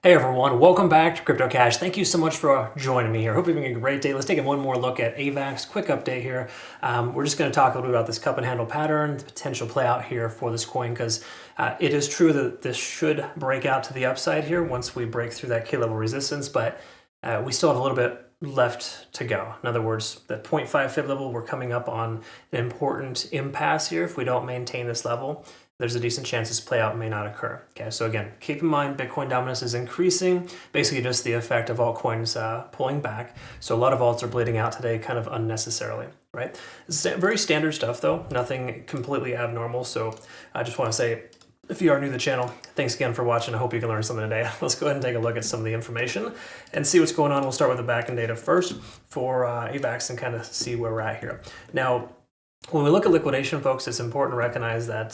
Hey everyone, welcome back to Crypto Cash. Thank you so much for joining me here. Hope you're having a great day. Let's take one more look at AVAX. Quick update here. We're just going to talk a little bit about this cup and handle pattern, the potential play out here for this coin, because it is true that this should break out to the upside here once we break through that K level resistance, but we still have a little bit left to go. In other words, the 0.5 fib level, we're coming up on an important impasse here. If we don't maintain this level, there's a decent chance this play out may not occur. Okay, so again, keep in mind Bitcoin dominance is increasing, basically just the effect of altcoins pulling back. So a lot of alts are bleeding out today kind of unnecessarily, right? It's very standard stuff though, nothing completely abnormal. So I just want to say, if you are new to the channel, thanks again for watching. I hope you can learn something today. Let's go ahead and take a look at some of the information and see what's going on. We'll start with the backend data first for AVAX and kind of see where we're at here. Now, when we look at liquidation, folks, it's important to recognize that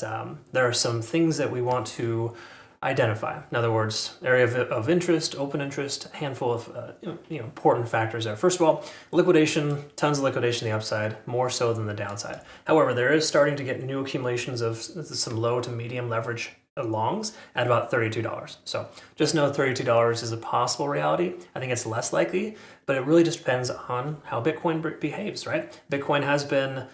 there are some things that we want to identify. In other words, area of interest, open interest, a handful of important factors there. First of all, liquidation, tons of liquidation on the upside, more so than the downside. However, there is starting to get new accumulations of some low to medium leverage longs at about $32. So just know $32 is a possible reality. I think it's less likely, but it really just depends on how Bitcoin behaves, right? Bitcoin has been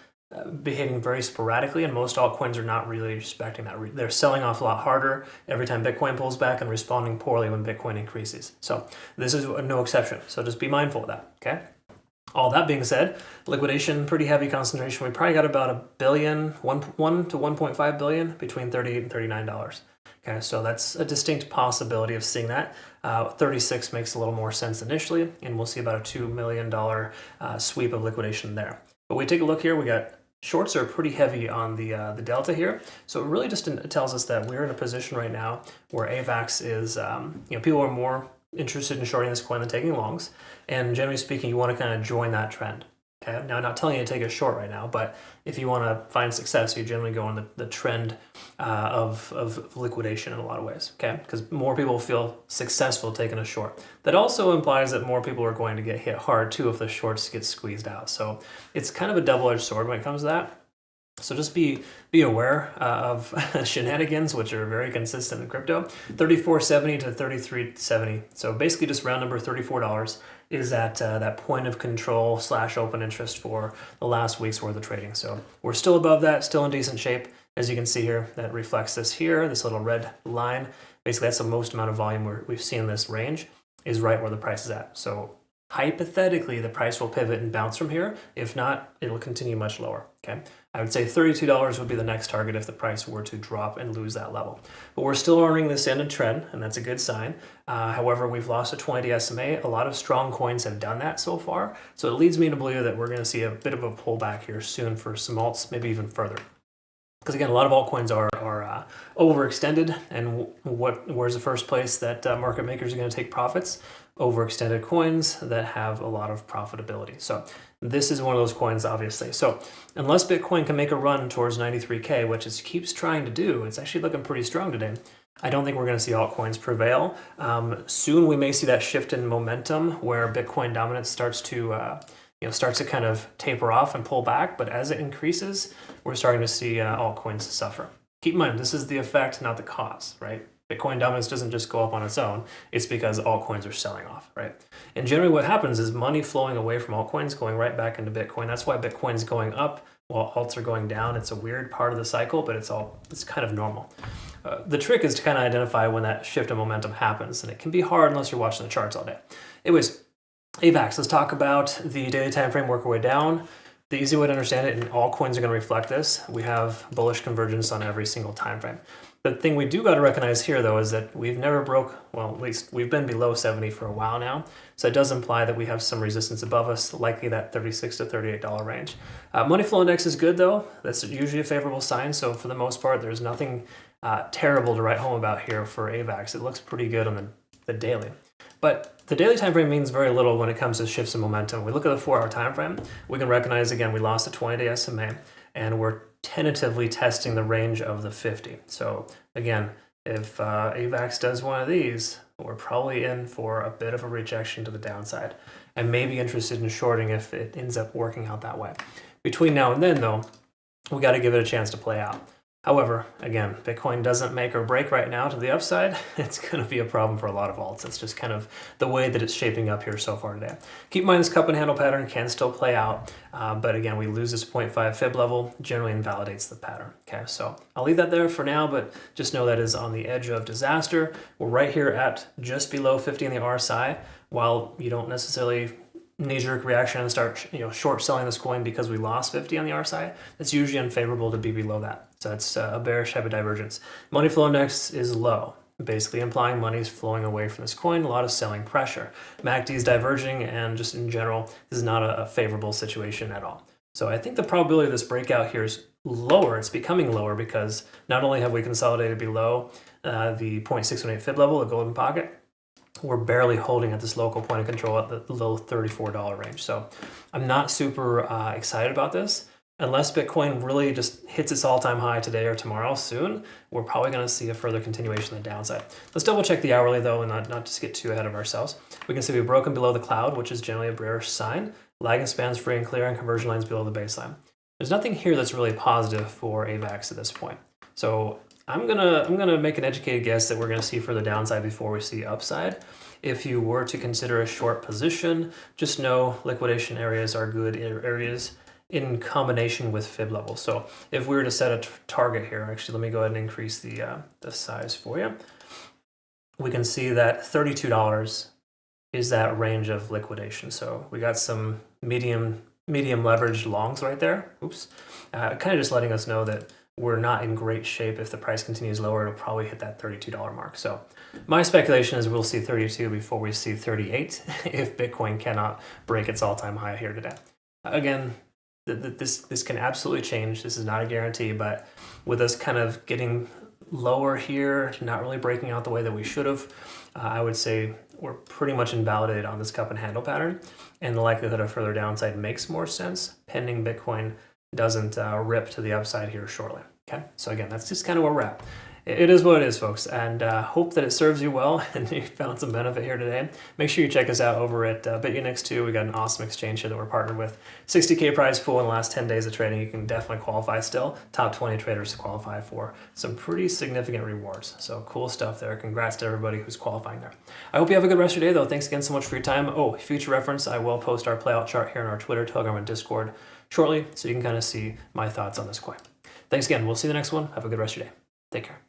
behaving very sporadically, and most altcoins are not really respecting that. They're selling off a lot harder every time Bitcoin pulls back and responding poorly when Bitcoin increases. So this is no exception. So just be mindful of that, okay? All that being said, liquidation, pretty heavy concentration. We probably got about $1 billion, 1 to 1.5 billion between $38 and $39. Okay, so that's a distinct possibility of seeing that. 36 makes a little more sense initially, and we'll see about a $2 million sweep of liquidation there. But we take a look here, we got shorts are pretty heavy on the delta here. So it really just tells us that we're in a position right now where AVAX is, people are more interested in shorting this coin than taking longs. And generally speaking, you want to kind of join that trend. Okay, now I'm not telling you to take a short right now, but if you want to find success, you generally go on the trend of liquidation in a lot of ways, okay? Because more people feel successful taking a short. That also implies that more people are going to get hit hard too if the shorts get squeezed out. So it's kind of a double-edged sword when it comes to that. So just be aware of shenanigans, which are very consistent in crypto. $34.70 to $33.70. So basically just round number $34 is that point of control / open interest for the last week's worth of trading. So we're still above that, still in decent shape. As you can see here, that reflects this here, this little red line. Basically that's the most amount of volume we've seen in this range is right where the price is at. So hypothetically, the price will pivot and bounce from here. If not, it'll continue much lower, okay? I would say $32 would be the next target if the price were to drop and lose that level. But we're still earning this ended trend, and that's a good sign. However, we've lost a 20-day SMA. A lot of strong coins have done that so far. So it leads me to believe that we're going to see a bit of a pullback here soon for some alts, maybe even further. Because again, a lot of altcoins are overextended, and where's the first place that market makers are going to take profits? Overextended coins that have a lot of profitability. So this is one of those coins, obviously. So unless Bitcoin can make a run towards 93K, which it keeps trying to do, it's actually looking pretty strong today. I don't think we're going to see altcoins prevail. Soon we may see that shift in momentum where Bitcoin dominance starts to kind of taper off and pull back. But as it increases, we're starting to see altcoins suffer. Keep in mind, this is the effect, not the cause, right? Bitcoin dominance doesn't just go up on its own. It's because altcoins are selling off, right? And generally what happens is money flowing away from altcoins going right back into Bitcoin. That's why Bitcoin's going up while alts are going down. It's a weird part of the cycle, but it's kind of normal. The trick is to kind of identify when that shift in momentum happens, and it can be hard unless you're watching the charts all day. Anyways, AVAX, let's talk about the daily time frame, work our way down. The easy way to understand it, and all coins are going to reflect this, we have bullish convergence on every single time frame. The thing we do got to recognize here, though, is that we've never at least we've been below 70 for a while now. So it does imply that we have some resistance above us, likely that $36 to $38 range. Money flow index is good, though. That's usually a favorable sign. So for the most part, there's nothing terrible to write home about here for AVAX. It looks pretty good on the daily. But the daily time frame means very little when it comes to shifts in momentum. We look at the 4-hour time frame, we can recognize, again, we lost a 20-day SMA, and we're tentatively testing the range of the 50. So again, if AVAX does one of these, we're probably in for a bit of a rejection to the downside. I may be interested in shorting if it ends up working out that way. Between now and then, though, we got to give it a chance to play out. However, again, Bitcoin doesn't make or break right now to the upside. It's going to be a problem for a lot of alts. It's just kind of the way that it's shaping up here so far today. Keep in mind this cup and handle pattern can still play out, but again, we lose this 0.5 fib level, generally invalidates the pattern. Okay, so I'll leave that there for now, but just know that is on the edge of disaster. We're right here at just below 50 on the RSI. While you don't necessarily knee-jerk reaction and start short selling this coin because we lost 50 on the RSI, it's usually unfavorable to be below that. So it's a bearish type of divergence. Money flow index is low, basically implying money is flowing away from this coin, a lot of selling pressure. MACD is diverging, and just in general, this is not a favorable situation at all. So I think the probability of this breakout here is lower. It's becoming lower because not only have we consolidated below the 0.618 fib level, the golden pocket, we're barely holding at this local point of control at the low $34 range. So I'm not super excited about this. Unless Bitcoin really just hits its all-time high today or tomorrow soon, we're probably going to see a further continuation of the downside. Let's double check the hourly though, and not just get too ahead of ourselves. We can see we've broken below the cloud, which is generally a bearish sign. Lagging spans free and clear, and conversion lines below the baseline. There's nothing here that's really positive for AVAX at this point. So I'm gonna make an educated guess that we're gonna see further downside before we see upside. If you were to consider a short position, just know liquidation areas are good areas in combination with fib levels. So if we were to set a target here, actually let me go ahead and increase the size for you. We can see that $32 is that range of liquidation. So we got some medium leveraged longs right there. Oops, kind of just letting us know that we're not in great shape. If the price continues lower, it'll probably hit that $32 mark. So my speculation is we'll see 32 before we see 38 if Bitcoin cannot break its all-time high here today. Again, this can absolutely change. This is not a guarantee, but with us kind of getting lower here, not really breaking out the way that we should have, I would say we're pretty much invalidated on this cup and handle pattern, and the likelihood of further downside makes more sense pending Bitcoin doesn't rip to the upside here shortly. Okay, so again, that's just kind of where we're at. It is what it is, folks, and hope that it serves you well and you found some benefit here today. Make sure you check us out over at Bitunix too. We got an awesome exchange here that we're partnered with. 60K prize pool in the last 10 days of trading. You can definitely qualify still. Top 20 traders qualify for some pretty significant rewards. So cool stuff there. Congrats to everybody who's qualifying there. I hope you have a good rest of your day, though. Thanks again so much for your time. Oh, future reference, I will post our playout chart here on our Twitter, Telegram, and Discord shortly, so you can kind of see my thoughts on this coin. Thanks again. We'll see you in the next one. Have a good rest of your day. Take care.